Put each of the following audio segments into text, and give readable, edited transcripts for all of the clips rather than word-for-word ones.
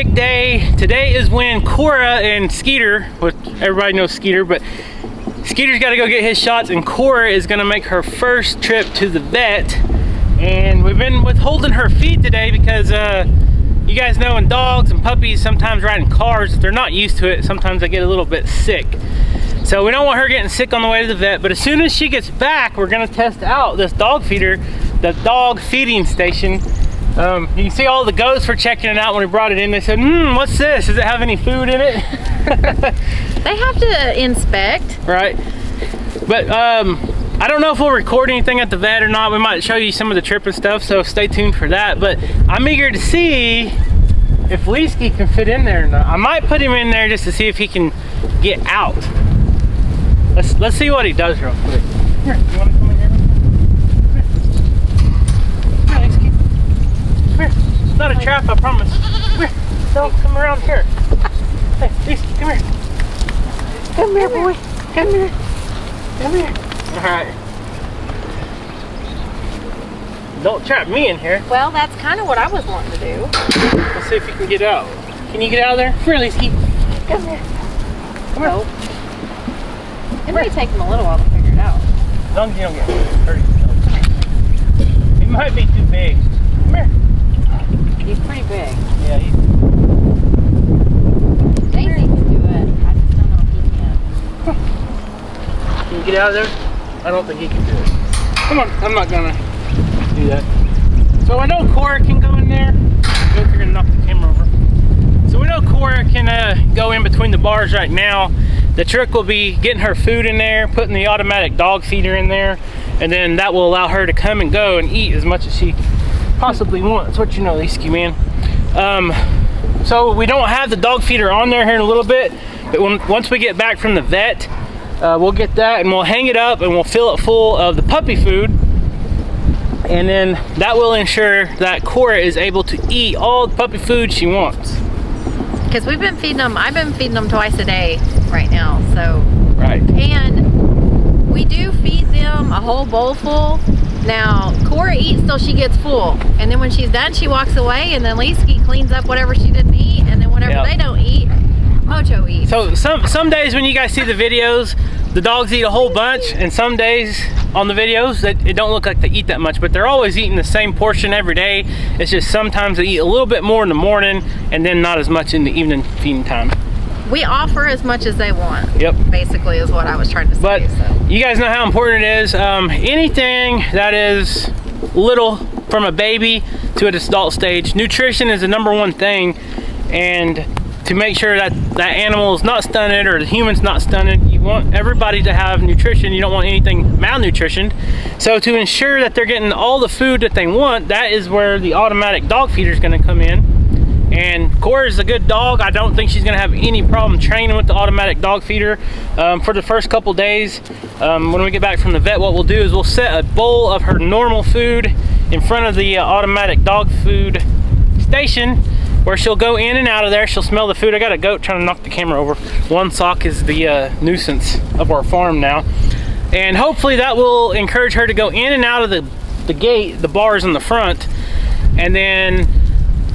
big day. Today is when Kora and Skeeter, which everybody knows Skeeter, but Skeeter's got to go get his shots, and Kora is going to make her first trip to the vet. And we've been withholding her feed today because you guys know in dogs and puppies, sometimes riding cars, if they're not used to it, sometimes they get a little bit sick. So we don't want her getting sick on the way to the vet, but as soon as she gets back, we're gonna test out this dog feeder, the dog feeding station. You can see all the goats were checking it out when we brought it in. They said, what's this? Does it have any food in it? They have to inspect. Right. But I don't know if we'll record anything at the vet or not. We might show you some of the trip and stuff, so stay tuned for that. But I'm eager to see if Leesky can fit in there or not. I might put him in there just to see if he can get out. Let's see what he does real quick. Here, you want to come in here? Come here, Leesky. Come here. It's not a trap, I promise. Come here. Don't come around here. Hey, Leesky, come here. Come here, boy. Come here. Come here. Alright. Don't trap me in here. Well, that's kind of what I was wanting to do. Let's see if you can get out. Can you get out of there? Come here, Leesky. Come here. Come here. Oh. It may take him a little while to figure it out. As long as you don't get hurt. He might be too big. Come here. He's pretty big. Yeah, he's... Daisy can do it. I just don't know if he can. Can you get out of there? I don't think he can do it. Come on, I'm not gonna do that. So I know Kora can go in there. You're gonna knock the camera over. So we know Kora can go in between the bars right now. The trick will be getting her food in there, putting the automatic dog feeder in there, and then that will allow her to come and go and eat as much as she possibly wants. What you know, Leesky, man. So we don't have the dog feeder on there here in a little bit, but once we get back from the vet, we'll get that and we'll hang it up and we'll fill it full of the puppy food, and then that will ensure that Kora is able to eat all the puppy food she wants. Because we've been feeding them, I've been feeding them twice a day right now, so. Right. And we do feed them a whole bowl full. Now, Kora eats till she gets full, and then when she's done, she walks away, and then Leesky cleans up whatever she didn't eat, and then whatever they don't eat, Mojo eats. So some days when you guys see the videos, the dogs eat a whole bunch, and some days on the videos it don't look like they eat that much, but they're always eating the same portion every day. It's just sometimes they eat a little bit more in the morning and then not as much in the evening feeding time. We offer as much as they want. Yep. Basically is what I was trying to say. But so. You guys know how important it is. Anything that is little from a baby to an adult stage, nutrition is the #1 thing, and to make sure that that animal is not stunted or the human's not stunted, you want everybody to have nutrition. You don't want anything malnutritioned. So to ensure that they're getting all the food that they want, that is where the automatic dog feeder is going to come in. And Kora is a good dog. I don't think she's going to have any problem training with the automatic dog feeder for the first couple days. When we get back from the vet, what we'll do is we'll set a bowl of her normal food in front of the automatic dog food station, where she'll go in and out of there. She'll smell the food. I got a goat trying to knock the camera over. One sock is the nuisance of our farm now. And hopefully that will encourage her to go in and out of the gate, the bars in the front, and then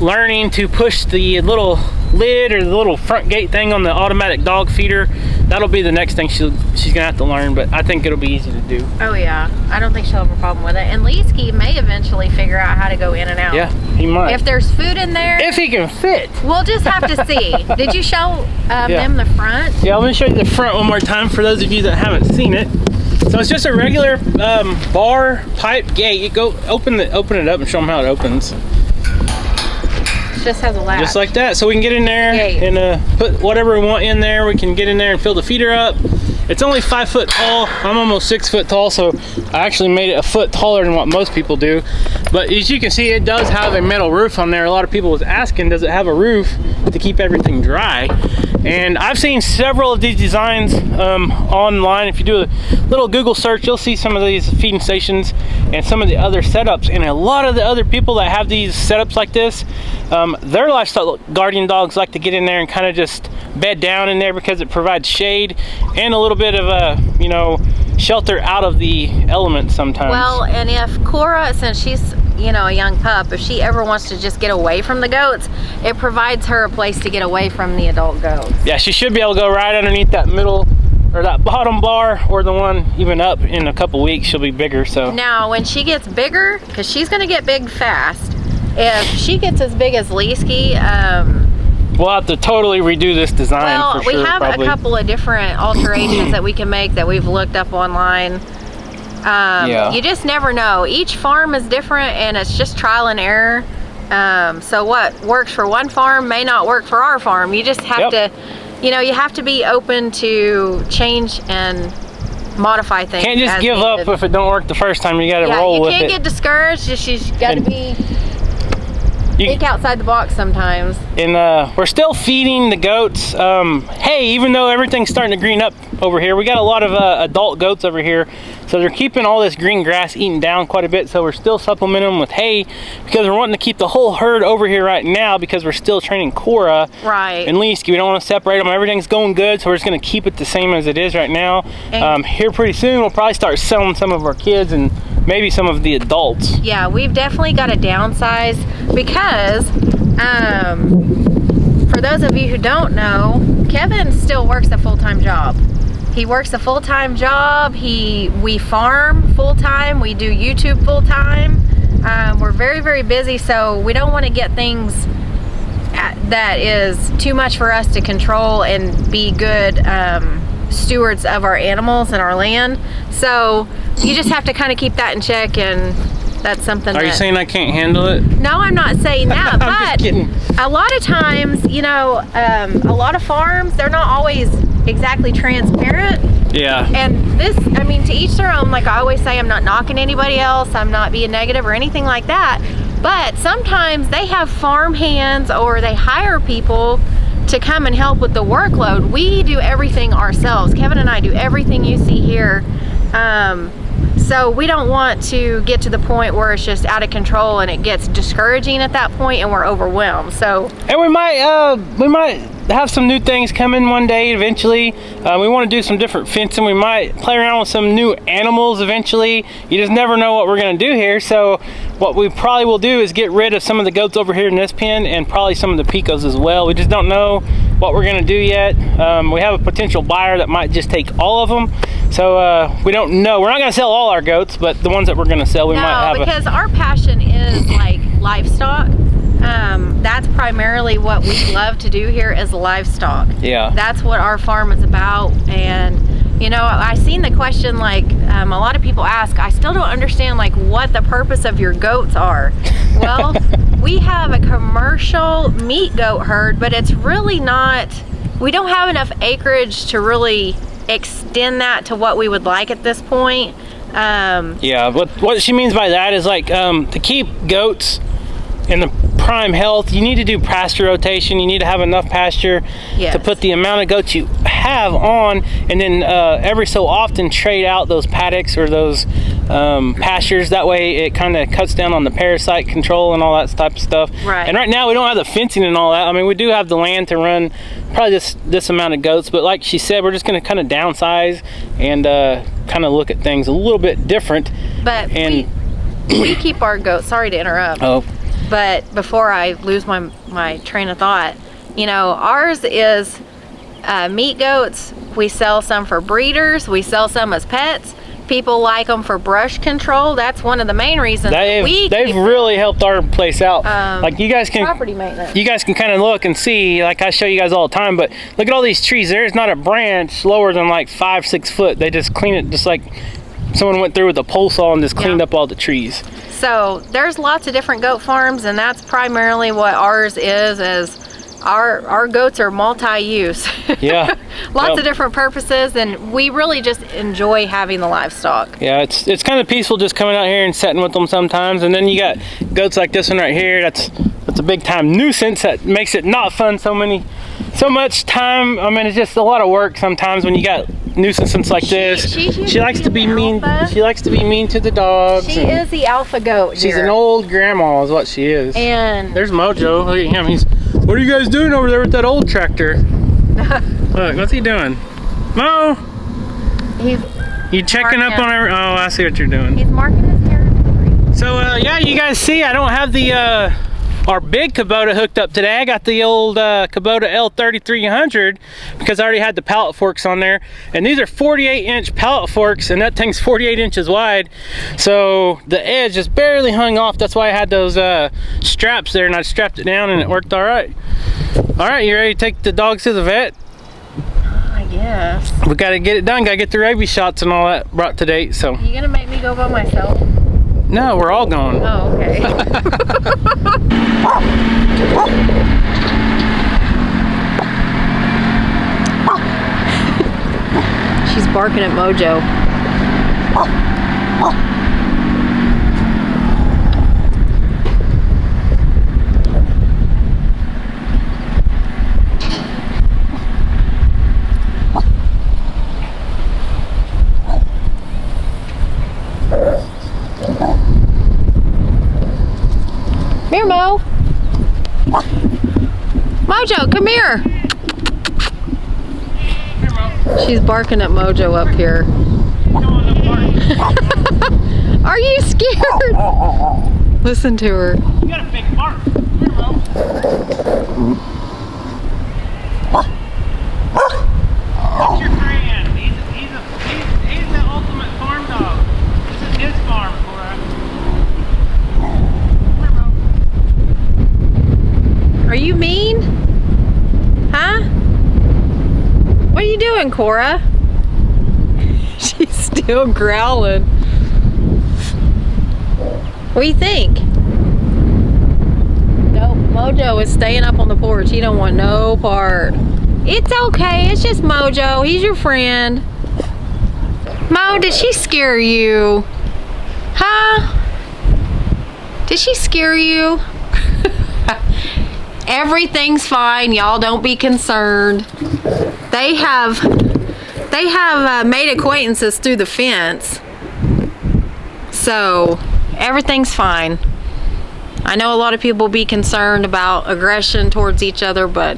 learning to push the little lid or the little front gate thing on the automatic dog feeder. That'll be the next thing she's gonna have to learn, but I think it'll be easy to do. Oh yeah, I don't think she'll have a problem with it. And Leesky may eventually figure out how to go in and out. Yeah, he might. If there's food in there. If he can fit. We'll just have to see. Did you show them the front? Yeah, let me show you the front one more time for those of you that haven't seen it. So it's just a regular bar pipe gate. You go open it up and show them how it opens. Just has a latch. Just like that. So we can get in there and put whatever we want in there. We can get in there and fill the feeder up. It's only 5 foot tall. I'm almost 6 foot tall, so I actually made it a foot taller than what most people do. But as you can see, it does have a metal roof on there. A lot of people was asking, does it have a roof to keep everything dry? And I've seen several of these designs online. If you do a little Google search, you'll see some of these feeding stations and some of the other setups. And a lot of the other people that have these setups like this, their livestock guardian dogs like to get in there and kind of just bed down in there because it provides shade and a little bit of shelter out of the elements sometimes. Well, and if Kora, since she's you know, a young pup, if she ever wants to just get away from the goats, it provides her a place to get away from the adult goats. Yeah, she should be able to go right underneath that middle or that bottom bar, or the one even up. In a couple weeks she'll be bigger. So now when she gets bigger, because she's going to get big fast, if she gets as big as Leesky, we'll have to totally redo this design. well, for sure, we have probably. a couple of different alterations that we can make that we've looked up online. Yeah. You just never know. Each farm is different, and it's just trial and error. So what works for one farm may not work for our farm. You just have to, you know, you have to be open to change and modify things. Can't just give up if it don't work the first time. You got to roll with it. You can't get discouraged. She's got to be think outside the box sometimes. And we're still feeding the goats hay, even though everything's starting to green up over here. We got a lot of adult goats over here, so they're keeping all this green grass eaten down quite a bit. So we're still supplementing them with hay because we're wanting to keep the whole herd over here right now, because we're still training Kora and Leesky. We don't want to separate them. Everything's going good, so we're just going to keep it the same as it is right now. Here pretty soon we'll probably start selling some of our kids and maybe some of the adults. Yeah, we've definitely got to downsize, because for those of you who don't know, Kevin still works a full-time job. He works a full-time job. We farm full-time. We do YouTube full-time. We're very, very busy, so we don't want to get things that is too much for us to control and be good stewards of our animals and our land. So you just have to kind of keep that in check, and that's something. Are you saying I can't handle it? No, I'm not saying that. I'm just kidding. A lot of times, you know, a lot of farms, they're not always exactly transparent. Yeah. And this, I mean, to each their own. Like I always say, I'm not knocking anybody else. I'm not being negative or anything like that. But sometimes they have farm hands, or they hire people to come and help with the workload. We do everything ourselves. Kevin and I do everything you see here. So we don't want to get to the point where it's just out of control and it gets discouraging at that point and we're overwhelmed. So, and we might have some new things coming one day eventually. We want to do some different fencing. We might play around with some new animals eventually. You just never know what we're going to do here. So what we probably will do is get rid of some of the goats over here in this pen, and probably some of the picos as well. We just don't know what we're going to do yet. We have a potential buyer that might just take all of them. So we don't know. We're not going to sell all our goats, but the ones that we're going to sell, we might have. Because our passion is like livestock. That's primarily what we love to do here, is livestock. Yeah. That's what our farm is about. And you know, I seen the question, like a lot of people ask, I still don't understand like what the purpose of your goats are. Well, we have a commercial meat goat herd, but it's really not, we don't have enough acreage to really extend that to what we would like at this point. Yeah, what she means by that is like to keep goats in the prime health, you need to do pasture rotation. You need to have enough pasture to put the amount of goats you have on, and then every so often trade out those paddocks or those pastures. That way it kind of cuts down on the parasite control and all that type of stuff. Right. And right now we don't have the fencing and all that. I mean, we do have the land to run probably this amount of goats, but like she said, we're just going to kind of downsize and kind of look at things a little bit different. But we keep our goats, sorry to interrupt. Oh. But before I lose my train of thought, you know, ours is meat goats. We sell some for breeders. We sell some as pets. People like them for brush control. That's one of the main reasons they've really helped our place out. Like you guys can property maintenance. You guys can kind of look and see, like I show you guys all the time, but look at all these trees. There's not a branch lower than like 5-6 foot. They just clean it just like someone went through with a pole saw and just cleaned up all the trees. So there's lots of different goat farms, and that's primarily what ours is our goats are multi-use. Yeah. Lots of different purposes, and we really just enjoy having the livestock. Yeah, it's kind of peaceful just coming out here and sitting with them sometimes. And then you got goats like this one right here. That's a big time nuisance that makes it not fun so much time. I mean, it's just a lot of work sometimes when you got nuisances like this. She likes to be mean. She likes to be mean to the dogs. She is the alpha goat. She's an old grandma is what she is. And there's Mojo. Look at him. What are you guys doing over there with that old tractor? Look, what's he doing? Mo! You checking up on her? Oh, I see what you're doing. He's marking his territory. So yeah, you guys see I don't have the our big Kubota hooked up today. I got the old Kubota L3300 because I already had the pallet forks on there, and these are 48-inch pallet forks, and that thing's 48 inches wide, so the edge just barely hung off. That's why I had those straps there, and I strapped it down and it worked all right. All right, you ready to take the dogs to the vet? I guess. We got to get it done. Got to get the rabies shots and all that brought to date. So You gonna make me go by myself? no, we're all going. Oh, okay. She's barking at Mojo. Come here, Mo. Mojo, come here. She's barking at Mojo up here. Are you scared? Listen to her. You got a big bark. Come here, Mo. That's your friend. He's the ultimate farm dog. This is his farm, Cora. Are you mean? Huh? What are you doing, Cora? She's still growling. What do you think? Nope, Mojo is staying up on the porch. He don't want no part. It's okay, it's just Mojo. He's your friend. Mo, did she scare you? Huh? Did she scare you? Everything's fine, y'all. Don't be concerned. They have made acquaintances through the fence, so everything's fine. I know a lot of people be concerned about aggression towards each other, but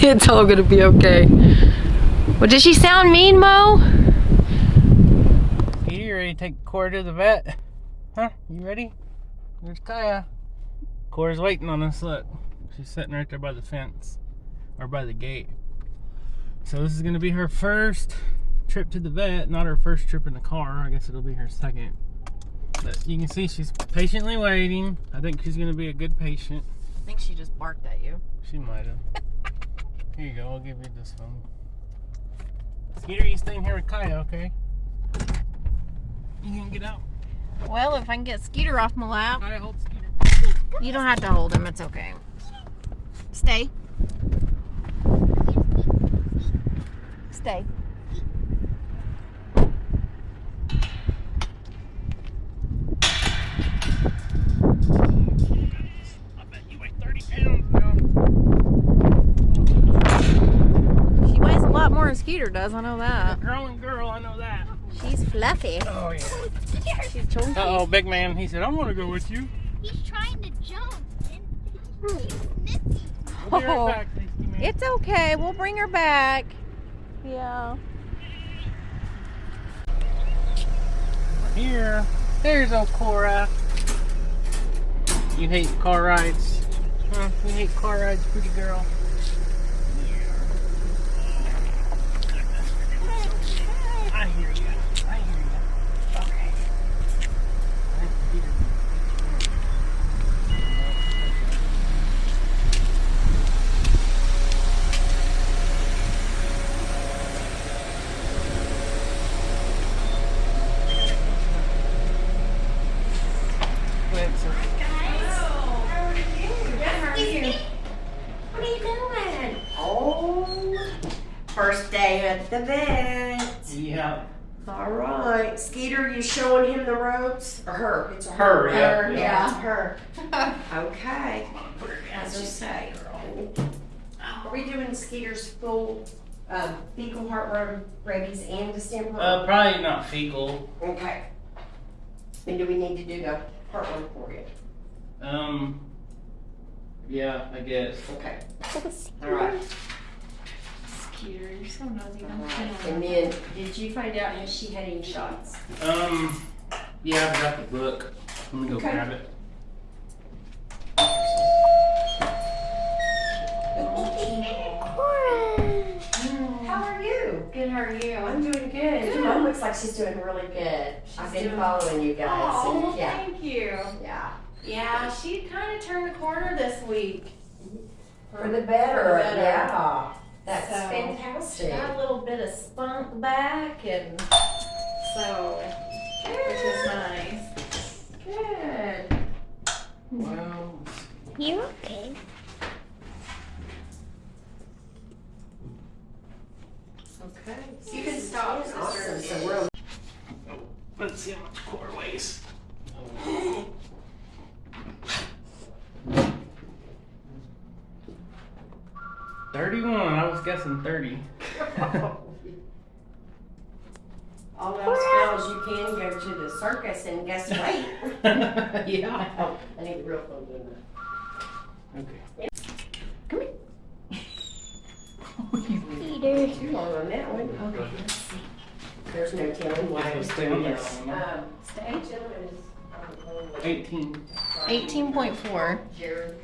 it's all gonna be okay. Well, did she sound mean, Mo? You ready to take Cora to the vet? Huh? You ready? There's Kaya. Cora's waiting on us, look. She's sitting right there by the fence, or by the gate. So this is gonna be her first trip to the vet, not her first trip in the car. I guess it'll be her second. But you can see she's patiently waiting. I think she's gonna be a good patient. I think she just barked at you. She might have. Here you go, I'll give you this phone. Skeeter, you staying here with Kaya, okay? You can get out. Well, if I can get Skeeter off my lap. Kaya, hold Skeeter. You don't have to hold him, it's okay. Stay. Stay. I bet you weigh 30 pounds now. She weighs a lot more than Skeeter does, I know that. A growing girl, I know that. She's fluffy. Oh, yeah. She's chunky. Uh-oh, big man. He said, I want to go with you. He's trying to jump and he's nippy. We'll be right back, tasty man. It's okay, we'll bring her back. Yeah. We're here. There's old Cora. You hate car rides. Huh? You hate car rides, pretty girl. I hear you. I hear you. Okay. What are you doing? Oh, first day at the vet. Yeah. All right, Skeeter, you showing him the ropes? Or her? It's a Her, yeah. Her, yeah, it's her. Okay. Put her down. As I say, are we doing Skeeter's full fecal heartworm, rabies, and distemper? Probably not fecal. Okay. When do we need to do the heartworm for you? Yeah, I guess. Okay. All right. Skeeter, you're so nosy. All right. And then, did you find out has she had any shots? Yeah, I've got the book. Let me go Okay. grab it. How are you? Good, how are you? I'm doing good. Your mom looks like she's doing really good. I've been doing- following you guys. Oh, well, yeah. thank you. Yeah. Yeah, she kind of turned the corner this week. For the better. For the better. Yeah. That's So, fantastic. Got a little bit of spunk back, and so, which is nice. Good. Well, You okay? Okay. You can stop, Awesome. sister. So we're let's see how much Cora weighs. 31. I was guessing 30. all those girls, you can go to the circus and guess weight. Yeah. Oh, I need the real phone doing that. Okay. Come here. Peter. Too long on that one. Okay, let's see. There's no telling why I was Stay doing on there this. long enough. Stage is 18. 18.4. Jared.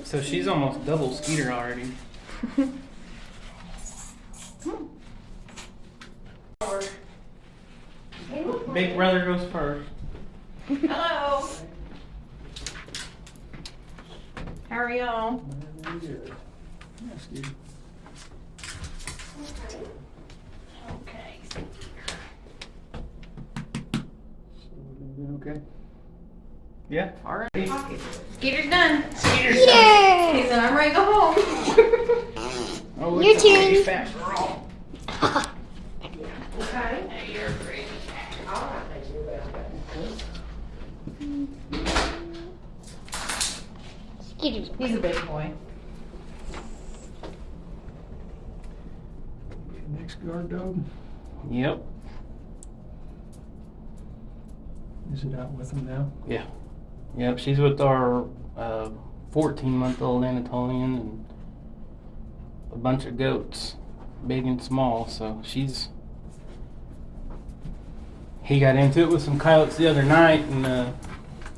So she's almost double Skeeter already. Big brother goes first. Hello. How are y'all? Okay. Okay. Yeah. All right. Skeeter's done. Peter! He said, I'm ready to go home. Oh, Your it's a pretty turn. fat girl. Okay. Hey, you're pretty. All right, thank you. Peter. He's a big boy. Next guard dog, Yep. is it out with him now? Yep. She's with our 14-month-old Anatolian and a bunch of goats, big and small. So he got into it with some coyotes the other night, and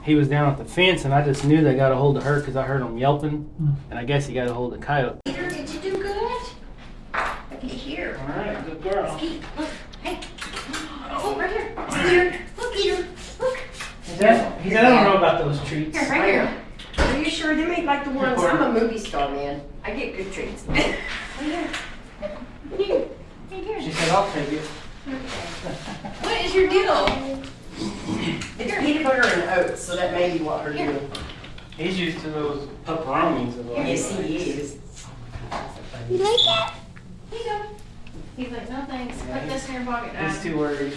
he was down at the fence, and I just knew they got a hold of her because I heard them yelping, and I guess he got a hold of the coyote. Peter, did you do good? I can hear. All right, good girl. Skeet, look, hey. Oh, right here. Peter, look, Peter, look. He said, I don't know about those treats. Here, right here. Are you sure they make like the ones? I'm a movie star, man. I get good treats. Right here. Here. Right here. She said, I'll take it. What is your deal? It's peanut butter and oats, so that may be what her Here. doing. He's used to those pepperonis. Yes, he is. You like that? Here you go. He's like, no thanks. Put this in your pocket, He's Dad. too worried.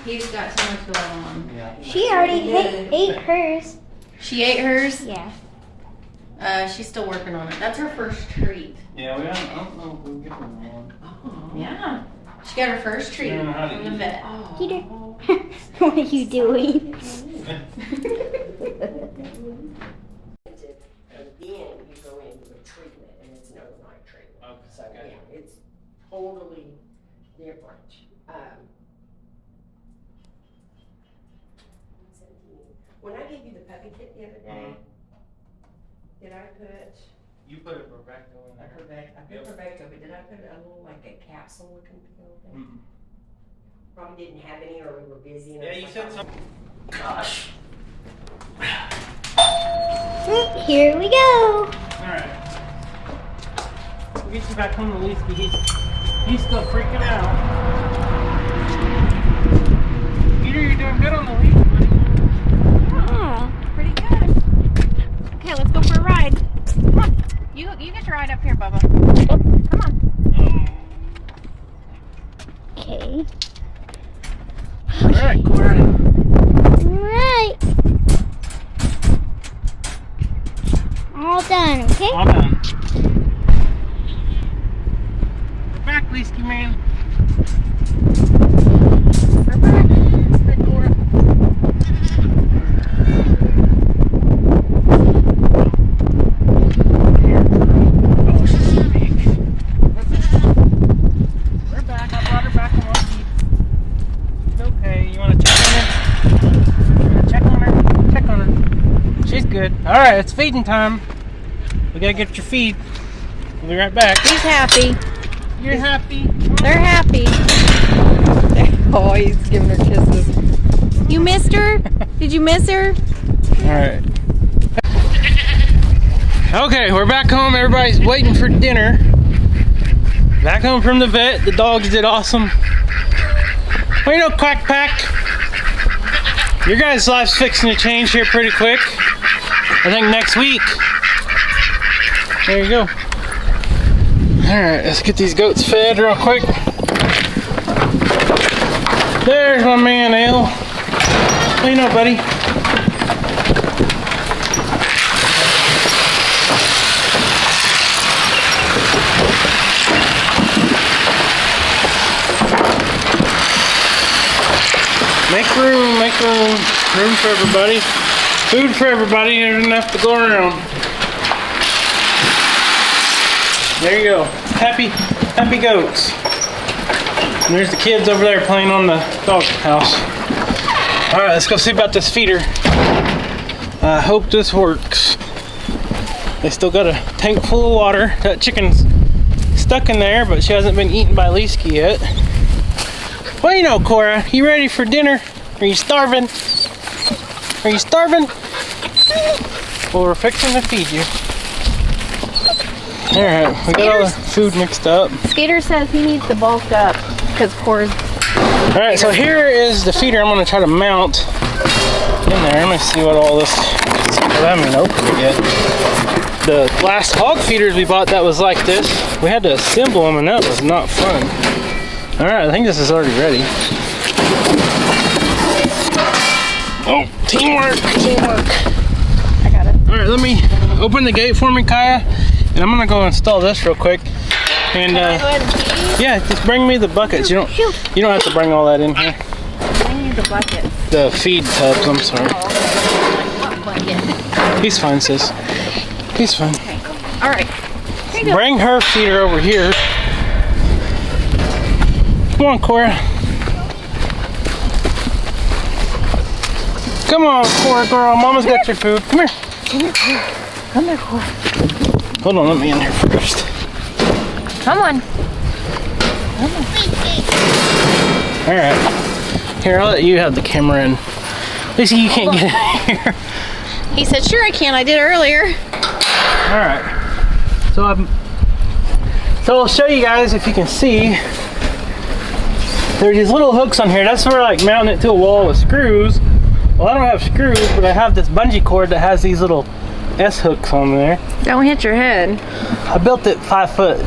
He's got too much going on. Yeah. She already ate hers. She ate hers. Yeah. She's still working on it. That's her first treat. Yeah, I don't know if we'll get her one. Yeah. She got her first treat I don't know how to from the eat. vet. Peter. What are you doing? And then you go into a treatment, and it's an overnight treatment. Okay, So, gotcha. yeah, it's totally different. When I gave you the puppy kit the other day, did I put You put a Rebecca in I there. put Rebecca, but did I put a little like a capsule looking pill thing? Mm-mm. Probably didn't have any, or we were busy. And I Yeah, was you like, said oh. something. Gosh. Here we go. Alright. We'll get you back home to Leesky. He's still freaking out. Peter, you're doing good on the leash, buddy. Oh. Pretty good. Okay, let's go for a ride. Come on. You get to ride up here, Bubba. Come on. Okay. Alright, Cora. Alright. All done, okay? All done. We're back, Leesky man. We're back. Hey, Cora. Oh, she's so big. We're back. I brought her back on one feet. She's okay. You want to check in good. All right, it's feeding time. We gotta get your feed. We'll be right back. He's happy. You're happy? They're happy. Oh, he's giving her kisses. You missed her? Did you miss her? All right. Okay, we're back home. Everybody's waiting for dinner. Back home from the vet. The dogs did awesome. Well, you know, Quack Pack, your guys' life's fixing to change here pretty quick. I think next week. There you go. All right, let's get these goats fed real quick. There's my man, Ale. What do you know, buddy? Make room, make room. Room for everybody. Food for everybody. There's enough to go around. There you go. Happy goats. And there's the kids over there playing on the dog house. All right, let's go see about this feeder. I hope this works. They still got a tank full of water. That chicken's stuck in there, but she hasn't been eaten by Leesky yet. Well, you know, Cora, you ready for dinner? Are you starving? Are you starving? Well, we're fixing to feed you. All right, we got all the food mixed up. Skater says he needs to bulk up because Cora's. All right, so here is the feeder I'm going to try to mount in there. Let me see what all this. I haven't even opened it yet. The last hog feeders we bought that was like this, we had to assemble them, and that was not fun. All right, I think this is already ready. Oh, teamwork, teamwork. I got it. All right, let me open the gate for me, Kaya, and I'm gonna go install this real quick. And Can I go ahead and feed? yeah, just bring me the buckets. You don't have to bring all that in here. I need the bucket. The feed tubs. I'm sorry. What bucket? He's fine, sis. He's fine. Okay. All right. Here you go. Bring her feeder over here. Come on, Cora. Come on, Cora girl. Mama's got your food. Come here. Come here, Cora. Come here, Cora. Hold on, let me in here first. Come on. All right. Here, I'll let you have the camera in. Lacey, you can't get in here. He said, sure I can. I did earlier. All right. So I'll show you guys if you can see. There's these little hooks on here. That's for like mounting it to a wall with screws. Well, I don't have screws, but I have this bungee cord that has these little S hooks on there. Don't hit your head. I built it 5 foot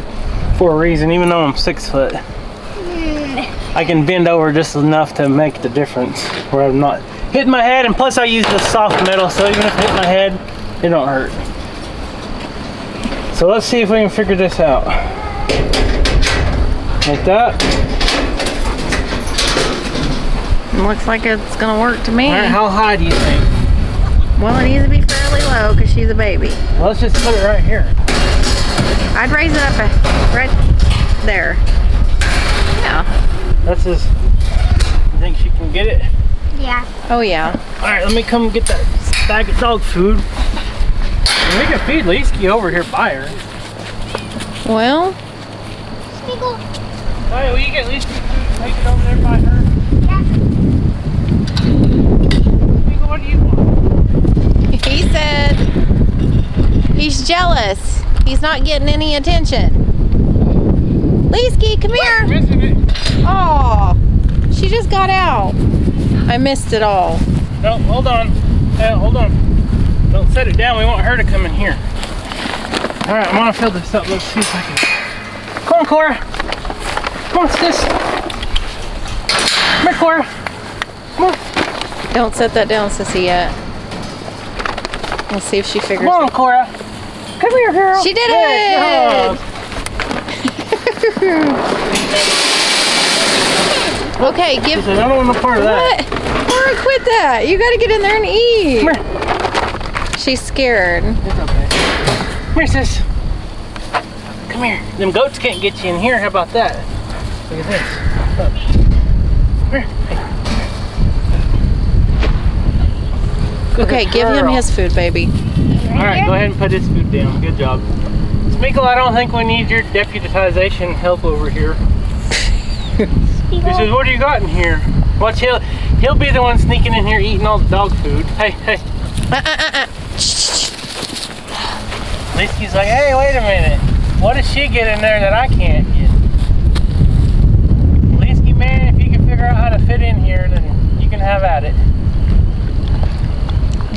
for a reason, even though I'm 6 foot. I can bend over just enough to make the difference where I'm not hitting my head, and plus I use this soft metal, so even if I hit my head, it don't hurt. So let's see if we can figure this out. Like that. Looks like it's gonna work to me. All right, how high do you think? Well, it needs to be fairly low because she's a baby. Well, let's just put it right here. I'd raise it up right there. Yeah. That's just, you think she can get it? Yeah. Oh yeah. All right, let me come get that bag of dog food. And we can feed Leesky over here by her. Well, Smeagol. All right, will you get Leesky food? Take it over there by her. Yeah. Smeagol, what do you want? he said he's jealous. He's not getting any attention. Leesky, come here. Missing it. Oh, she just got out. I missed it all. No, hold on. Hold on. Don't set it down. We want her to come in here. All right, I'm gonna fill this up. Let's see if I can. Come on, Cora. Come on, sis. Come here, Cora. Come on. Don't set that down, Sissy, yet. We'll see if she figures Come on, Cora. Come here, girl. She did Yeah, it! good job. Okay, give. I don't want no part of that. What? Cora, quit that. You gotta get in there and eat. Come here. She's scared. It's okay. Come here, sis. Come here. Them goats can't get you in here. How about that? Look at this. Look. Come here. Hey. Okay, Okay, give him girl. his food, baby. All right, go ahead and put his food down. Good job. Smeagol, I don't think we need your deputization help over here. He says, what do you got in here? Watch, he'll be the one sneaking in here eating all the dog food. Hey, hey. Lizky's like, hey, wait a minute. What does she get in there that I can't get? Lizky, man, if you can figure out how to fit in here, then you can have at it.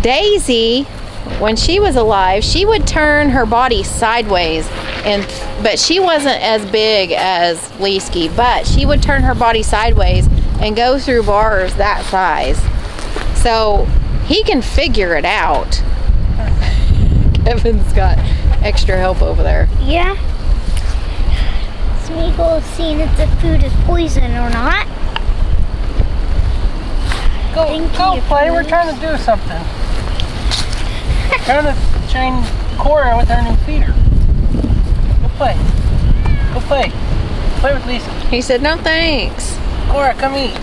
Daisy, when she was alive, she would turn her body sideways, but she wasn't as big as Leesky, but she would turn her body sideways and go through bars that size. So he can figure it out. Kevin's got extra help over there. Yeah. Smeagol is seeing if the food is poison or not. Go play, food. we're trying to do something. Trying to train Cora with our new feeder. Go play. Go play. Play with Lisa. He said, no thanks. Cora, come eat.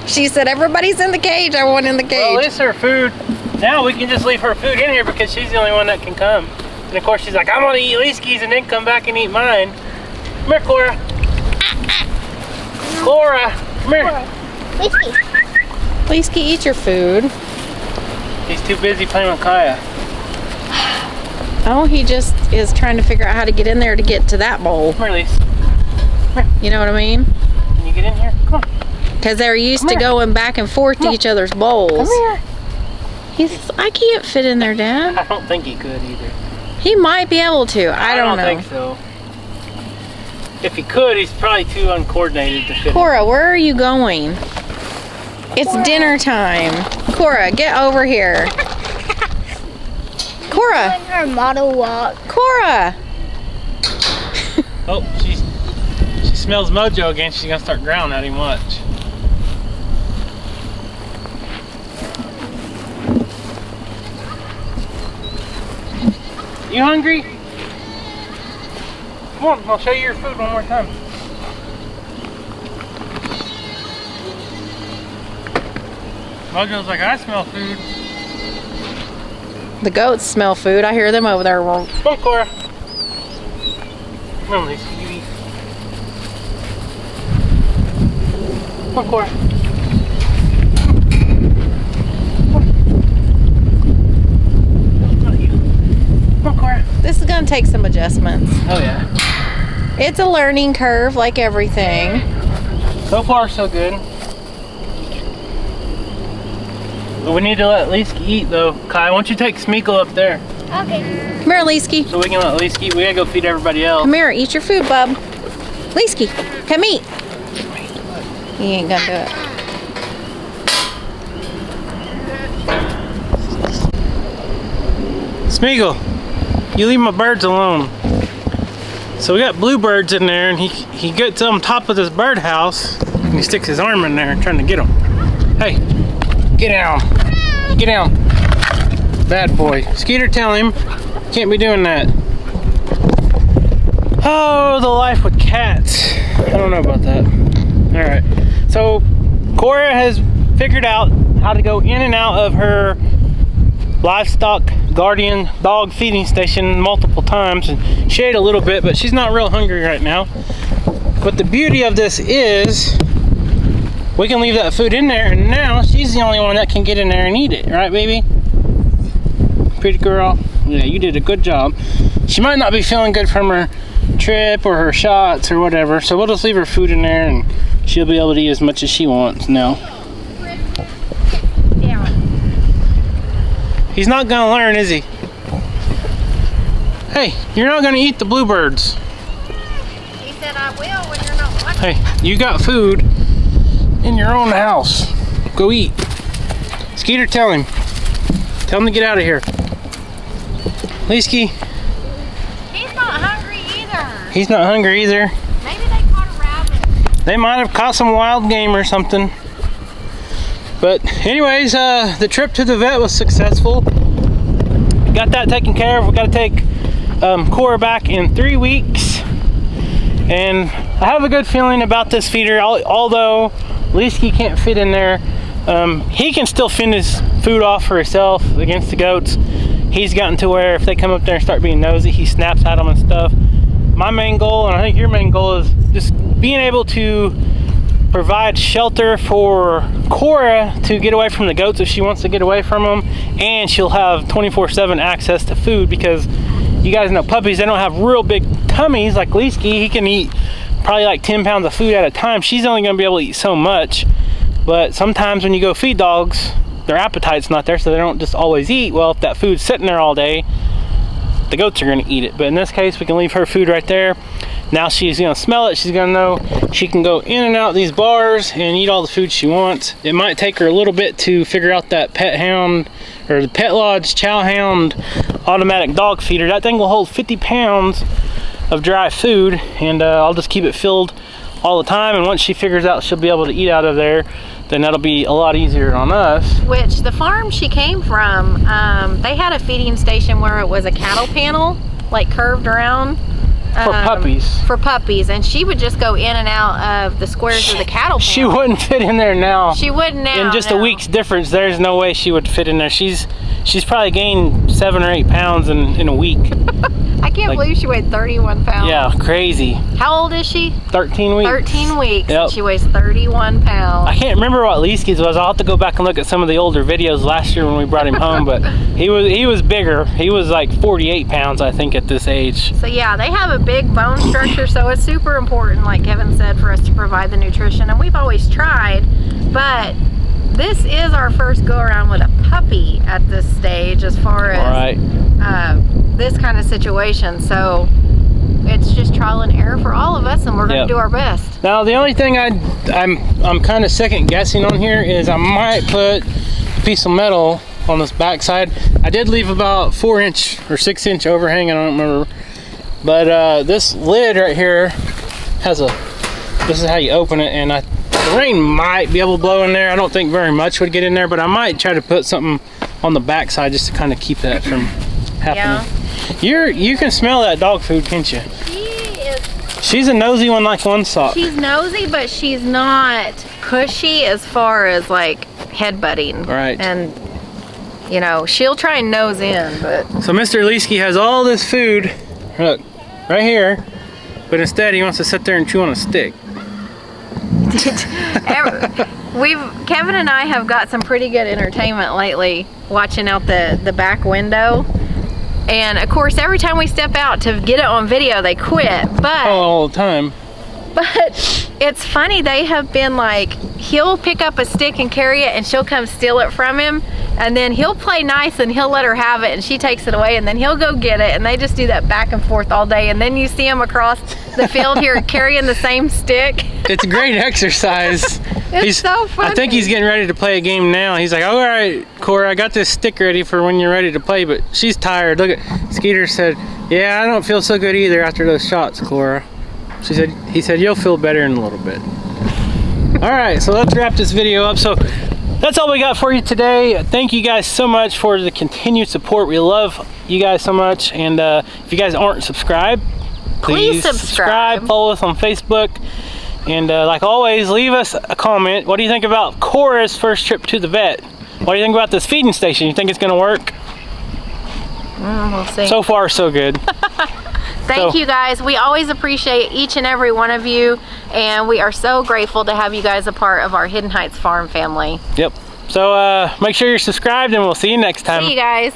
She said, everybody's in the cage. I want in the Well, cage. at least her food, now we can just leave her food in here because she's the only one that can come. And of course she's like, I'm gonna eat Leesky's and then come back and eat mine. Come here, Cora. Cora, come here. Whiskey. Leesky, eat your food. He's too busy playing with Kaya. Oh, he just is trying to figure out how to get in there to get to that bowl. Come here, Lise. You know what I mean? Can you get in here? Come on. Because they're used Come to here. going back and forth to Come each other's bowls. Come here. He's, I can't fit in there, Dad. I don't think he could either. He might be able to. I don't know. think so. If he could, he's probably too uncoordinated to fit in. Cora, where are you going? It's dinner time. Cora, get over here. Cora, Doing her model walk. Cora. Oh, she smells Mojo again. She's gonna start growling at him. Watch. You hungry? Come on, I'll show you your food one more time. Mojo's like, I smell food. The goats smell food. I hear them over there. Come on, Cora. Come on, Lisa, you eat. Come on, Cora. Come on, Cora. This is going to take some adjustments. Oh, yeah. It's a learning curve like everything. So far, so good. But we need to let Leesky eat, though. Kai, why don't you take Smeagol up there Okay. Come here, Leesky. so we can let Leesky eat? We gotta go feed everybody else. Come here, eat your food, bub. Leesky, come eat. He ain't gonna do it. Smeagol, you leave my birds alone. So we got bluebirds in there, and he gets on top of this birdhouse, and he sticks his arm in there trying to get them. Hey, get down. Get down. Bad boy. Skeeter, tell him. Can't be doing that. Oh, the life with cats. I don't know about that. Alright. So, Cora has figured out how to go in and out of her livestock guardian dog feeding station multiple times, and she ate a little bit, but she's not real hungry right now. But the beauty of this is we can leave that food in there, and now she's the only one that can get in there and eat it, right, baby? Pretty girl. Yeah, you did a good job. She might not be feeling good from her trip or her shots or whatever, so we'll just leave her food in there and she'll be able to eat as much as she wants now. He's not gonna learn, is he? Hey, you're not gonna eat the bluebirds. He said I will when you're not watching. Hey, you got food in your own house. Go eat. Skeeter, tell him. Tell him to get out of here. Leesky, He's not hungry either. he's not hungry either. Maybe they caught a rabbit. They might have caught some wild game or something. But anyways, the trip to the vet was successful. Got that taken care of. We got to take Cora back in 3 weeks. And I have a good feeling about this feeder, although Leesky can't fit in there. He can still fend his food off for himself against the goats. He's gotten to where if they come up there and start being nosy, he snaps at them and stuff. My main goal, and I think your main goal, is just being able to provide shelter for Kora to get away from the goats if she wants to get away from them, and she'll have 24/7 access to food, because you guys know puppies, they don't have real big tummies like Leesky. He can eat probably like 10 pounds of food at a time. She's only going to be able to eat so much, but sometimes when you go feed dogs, their appetite's not there, so they don't just always eat. Well, if that food's sitting there all day, the goats are going to eat it. But in this case, we can leave her food right there. Now she's going to smell it. She's going to know she can go in and out these bars and eat all the food she wants. It might take her a little bit to figure out that Pet Hound, or the Pet Lodge Chow Hound automatic dog feeder. That thing will hold 50 pounds of dry food, and I'll just keep it filled all the time. And once she figures out she'll be able to eat out of there, then that'll be a lot easier on us. Which the farm she came from, they had a feeding station where it was a cattle panel, like curved around. For puppies. For puppies, and she would just go in and out of the squares of the cattle panel. She wouldn't fit in there now. She wouldn't now. In just a week's difference, there's no way she would fit in there. She's probably gained 7 or 8 pounds in a week. I can't believe she weighed 31 pounds. Yeah, crazy. How old is she? 13 weeks. 13 weeks. Yep. She weighs 31 pounds. I can't remember what Leesky's was. I'll have to go back and look at some of the older videos last year when we brought him home, but he was bigger. He was like 48 pounds, I think, at this age. So yeah, they have a big bone structure, so it's super important, like Kevin said, for us to provide the nutrition, and we've always tried, but this is our first go around with a puppy at this stage as far as this kind of situation. So it's just trial and error for all of us, and we're going to do our best. Now the only thing I'm kind of second guessing on here is I might put a piece of metal on this back side. I did leave about 4-inch or 6-inch overhang, I don't remember, but this lid right here has this is how you open it, and the rain might be able to blow in there. I don't think very much would get in there, but I might try to put something on the back side just to kind of keep that from happening. Yeah. You can smell that dog food, can't you? She's a nosy one like one sock. She's nosy, but she's not pushy as far as like headbutting. Right. And you know, she'll try and nose in, but. So Mr. Leesky has all this food, look, right here, but instead he wants to sit there and chew on a stick. Kevin and I have got some pretty good entertainment lately watching out the back window, and of course every time we step out to get it on video they quit, but all the time. But it's funny, they have been like, he'll pick up a stick and carry it and she'll come steal it from him, and then he'll play nice and he'll let her have it and she takes it away, and then he'll go get it, and they just do that back and forth all day, and then you see him across the field here carrying the same stick. It's a great exercise. It's so funny. I think he's getting ready to play a game now. He's like, all right, Kora, I got this stick ready for when you're ready to play, but she's tired. Look at, Skeeter said, yeah, I don't feel so good either after those shots, Kora. He said, you'll feel better in a little bit. All right, so let's wrap this video up. So that's all we got for you today. Thank you guys so much for the continued support. We love you guys so much. And if you guys aren't subscribed, please subscribe. Follow us on Facebook. And like always, leave us a comment. What do you think about KORA'S first trip to the vet? What do you think about this feeding station? You think it's gonna work? We'll see. So far, so good. Thank you guys. We always appreciate each and every one of you, and we are so grateful to have you guys a part of our Hidden Heights farm family. Yep. So make sure you're subscribed, and we'll see you next time. See you guys.